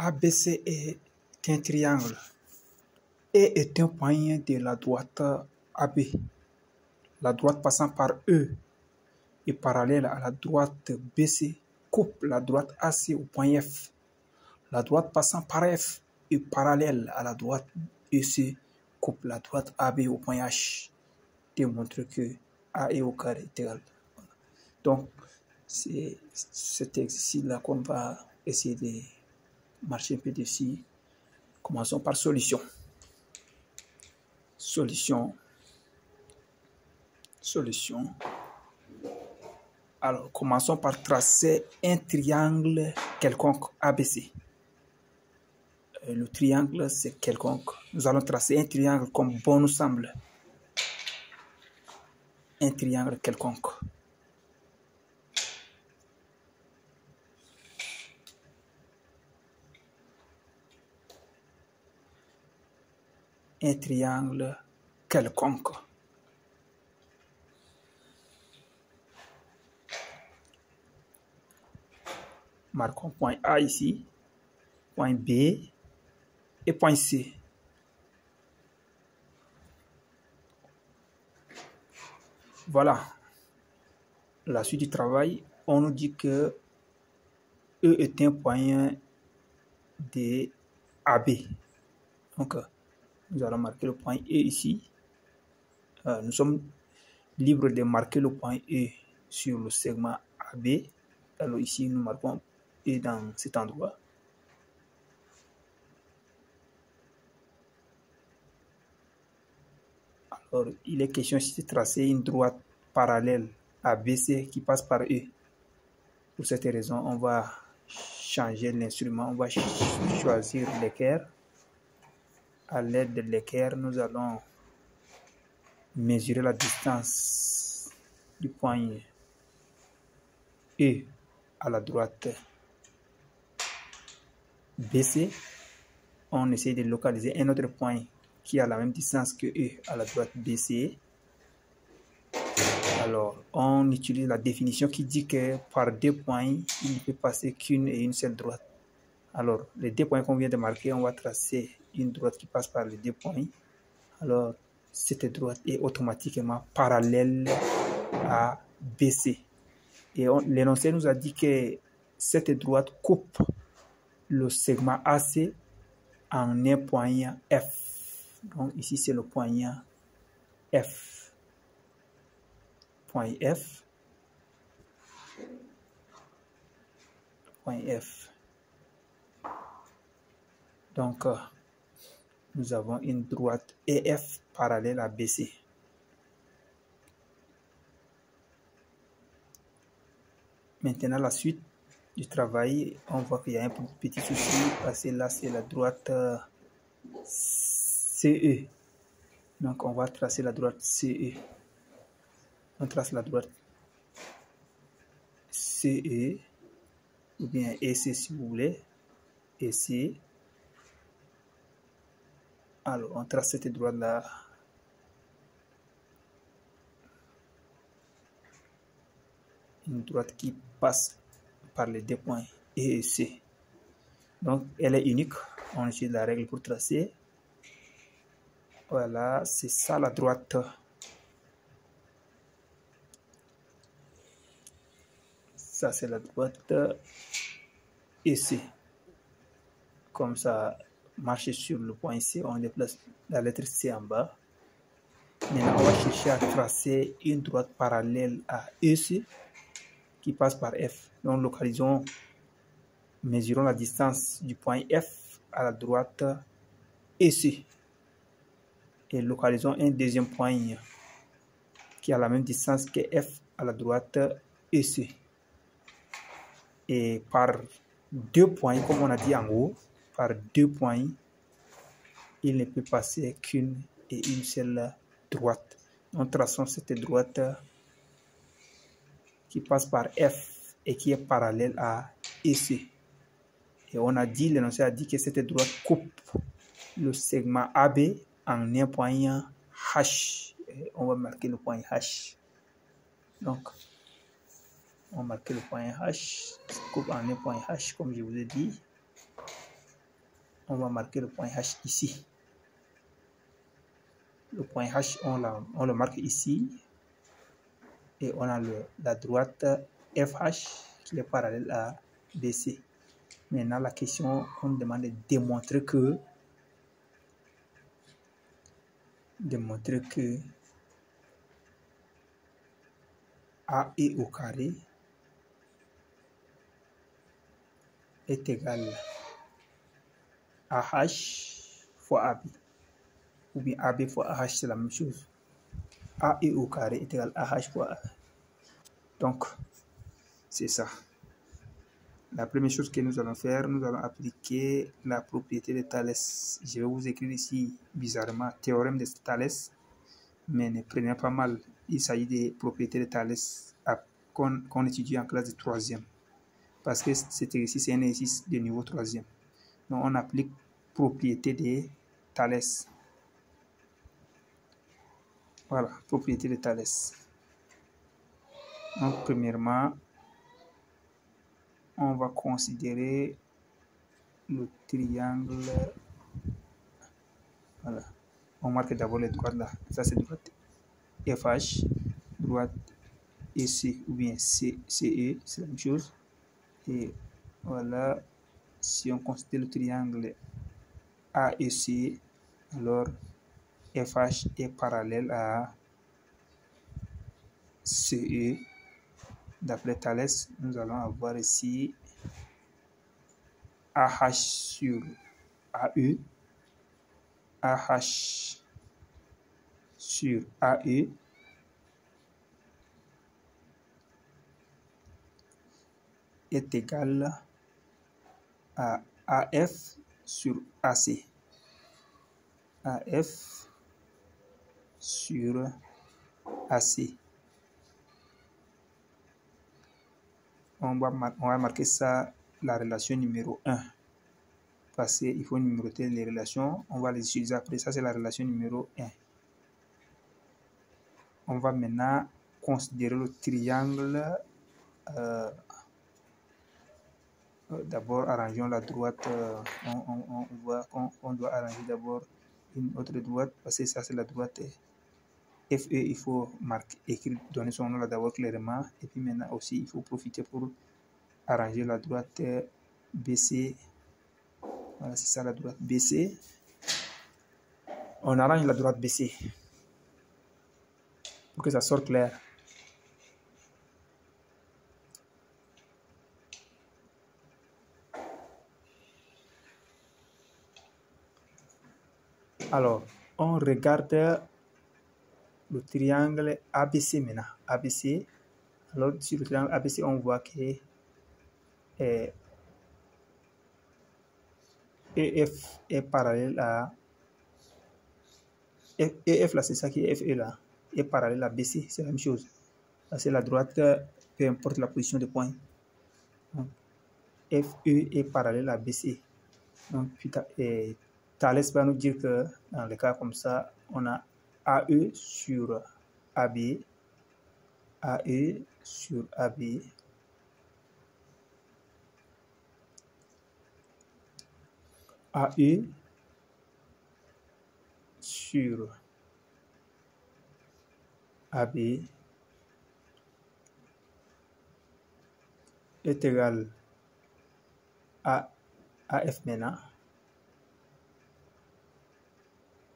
ABC est un triangle et est un point de la droite AB. La droite passant par E et parallèle à la droite BC coupe la droite AC au point F. La droite passant par F et parallèle à la droite EC coupe la droite AB au point H. Démontre que A est au carré est égal. Donc, c'est cet exercice-là qu'on va essayer de marcher un peu dessus. Commençons par solution. Solution. Alors, commençons par tracer un triangle quelconque ABC. Le triangle, c'est quelconque. Nous allons tracer un triangle comme bon nous semble. Un triangle quelconque. Un triangle quelconque. Marquons point A ici, point B et point C. Voilà. La suite du travail, on nous dit que E est un point de AB. Donc, nous allons marquer le point E ici. Nous sommes libres de marquer le point E sur le segment AB. Alors ici, nous marquons E dans cet endroit. Alors, il est question ici de tracer une droite parallèle à BC qui passe par E. Pour cette raison, on va changer l'instrument. On va choisir l'équerre. À l'aide de l'équerre, nous allons mesurer la distance du point E à la droite BC. On essaie de localiser un autre point qui a la même distance que E à la droite BC. Alors, on utilise la définition qui dit que par deux points, il ne peut passer qu'une et une seule droite. Alors, les deux points qu'on vient de marquer, on va tracer une droite qui passe par les deux points. Alors, cette droite est automatiquement parallèle à BC. Et l'énoncé nous a dit que cette droite coupe le segment AC en un point F. Donc, ici, c'est le point F. Point F. Point F. Donc, nous avons une droite EF parallèle à BC. Maintenant, la suite du travail, on voit qu'il y a un petit souci parce que là, c'est la droite CE. Donc, on va tracer la droite CE. On trace la droite CE ou bien EC si vous voulez. EC. Alors, on trace cette droite-là. Une droite qui passe par les deux points E et C. Donc, elle est unique. On utilise la règle pour tracer. Voilà, c'est ça la droite. Ça, c'est la droite EC. Comme ça, marcher sur le point C, on déplace la lettre C en bas. Maintenant, on va chercher à tracer une droite parallèle à EC qui passe par F. Donc, localisons, mesurons la distance du point F à la droite EC. Et localisons un deuxième point qui a la même distance que F à la droite EC. Et par deux points, comme on a dit en haut, par deux points, il ne peut passer qu'une et une seule droite. Nous traçons cette droite qui passe par F et qui est parallèle à EC. Et on a dit, l'énoncé a dit que cette droite coupe le segment AB en un point H. Et on va marquer le point H. Donc, on va marquer le point H, coupe en un point H, comme je vous ai dit. on va marquer le point H ici. Le point H, on le marque ici. Et on a la droite FH qui est parallèle à BC. Maintenant, la question, on demande de démontrer que AE au carré est égal à H fois AB. Ou bien AB fois AH, c'est la même chose. AE au carré est égal à AH fois A. Donc, c'est ça. La première chose que nous allons faire, nous allons appliquer la propriété de Thalès. Je vais vous écrire ici, bizarrement, théorème de Thalès, mais ne prenez pas mal. Il s'agit des propriétés de Thalès qu'on étudie en classe de 3e. Parce que cet exercice, c'est un exercice de niveau 3e. Donc, on applique propriété de Thalès. Voilà, propriété de Thalès. Donc, premièrement, on va considérer le triangle. Voilà. On marque d'abord les droites là. Ça, c'est droite FH, droite EC ou bien CE, c'est la même chose. Et voilà, si on considère le triangle AEC, alors FH est parallèle à CE. D'après Thalès, nous allons avoir ici AH sur AE, AH sur AE est égal à AF sur AC. AF sur AC. On va marquer ça la relation numéro 1. Parce qu'il faut numéroter les relations. On va les utiliser après. Ça, c'est la relation numéro 1. On va maintenant considérer le triangle. D'abord, arrangeons la droite. On voit qu'on doit arranger d'abord une autre droite. Parce que ça, c'est la droite FE. Il faut donner son nom là d'abord clairement. Et puis maintenant aussi, il faut profiter pour arranger la droite BC. Voilà, c'est ça la droite BC. On arrange la droite BC pour que ça sorte clair. Alors, on regarde le triangle ABC maintenant. ABC. Alors, sur le triangle ABC, on voit que EF est parallèle à EF là, c'est ça qui est FE là, est parallèle à BC, c'est la même chose. C'est la droite, peu importe la position de point. Donc, FE est parallèle à BC. Donc, Thalès va nous dire que dans le cas comme ça, on a AE sur AB, AE sur AB, AE sur AB est égal à AF maintenant.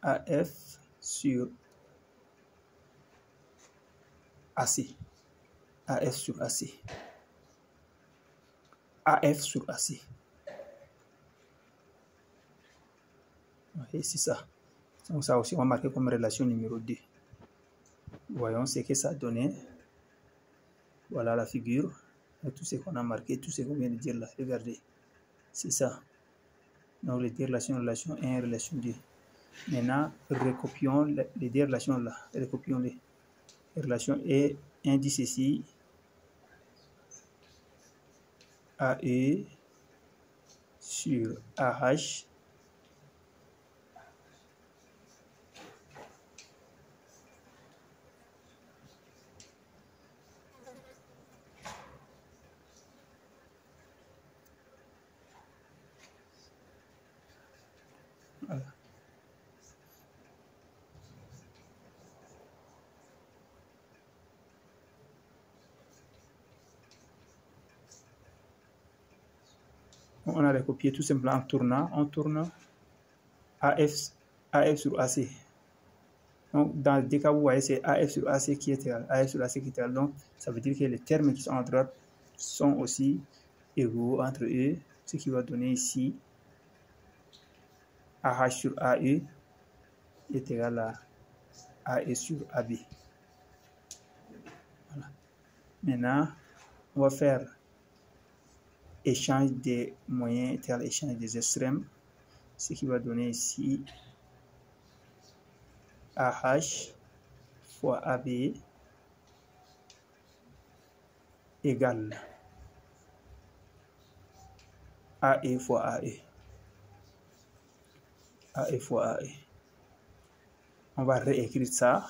AF sur AC. AF sur AC. AF sur AC. Et c'est ça. Donc ça aussi, on va marquer comme relation numéro 2. Voyons ce que ça donnait. Voilà la figure. Et tout ce qu'on a marqué, tout ce qu'on vient de dire là. Regardez. C'est ça. Donc les deux relations, relation 1 et relation 2. Maintenant, recopions les deux relations là. Recopions-les. Relation E indice ici. AE sur AH. On a recopié tout simplement en tournant. On tourne AF sur AC. Donc, dans le cas où vous voyez, c'est AF sur AC qui est égal. AF sur AC qui est égal. Donc, ça veut dire que les termes qui sont à droite sont aussi égaux entre eux. Ce qui va donner ici AH sur AE est égal à AE sur AB. Voilà. Maintenant, on va faire échange des moyens égal échange des extrêmes. Ce qui va donner ici AH fois AB égale AE fois AE. AE fois AE. On va réécrire ça.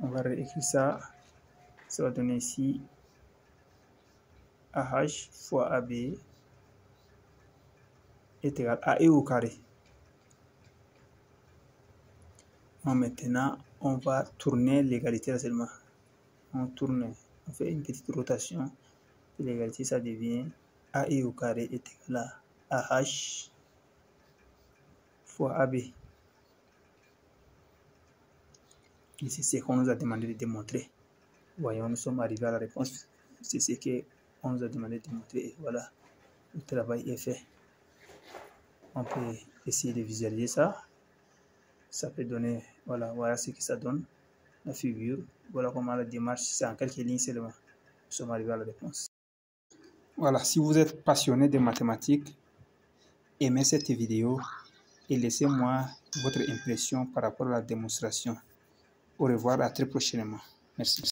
On va réécrire ça. Ça va donner ici AH fois AB est égal à AE au carré. Bon, maintenant, on va tourner l'égalité seulement. On tourne, on fait une petite rotation de l'égalité, ça devient AE au carré est égal à AH fois AB. Ici, c'est ce qu'on nous a demandé de démontrer. Voyons, nous sommes arrivés à la réponse. C'est ce qu'on nous a demandé de démontrer. Et voilà, le travail est fait. On peut essayer de visualiser ça. Ça peut donner, voilà ce que ça donne, la figure. Voilà comment la démarche, c'est en quelques lignes seulement. Nous sommes arrivés à la réponse. Voilà, si vous êtes passionné de mathématiques, aimez cette vidéo et laissez-moi votre impression par rapport à la démonstration. Au revoir, à très prochainement. Merci.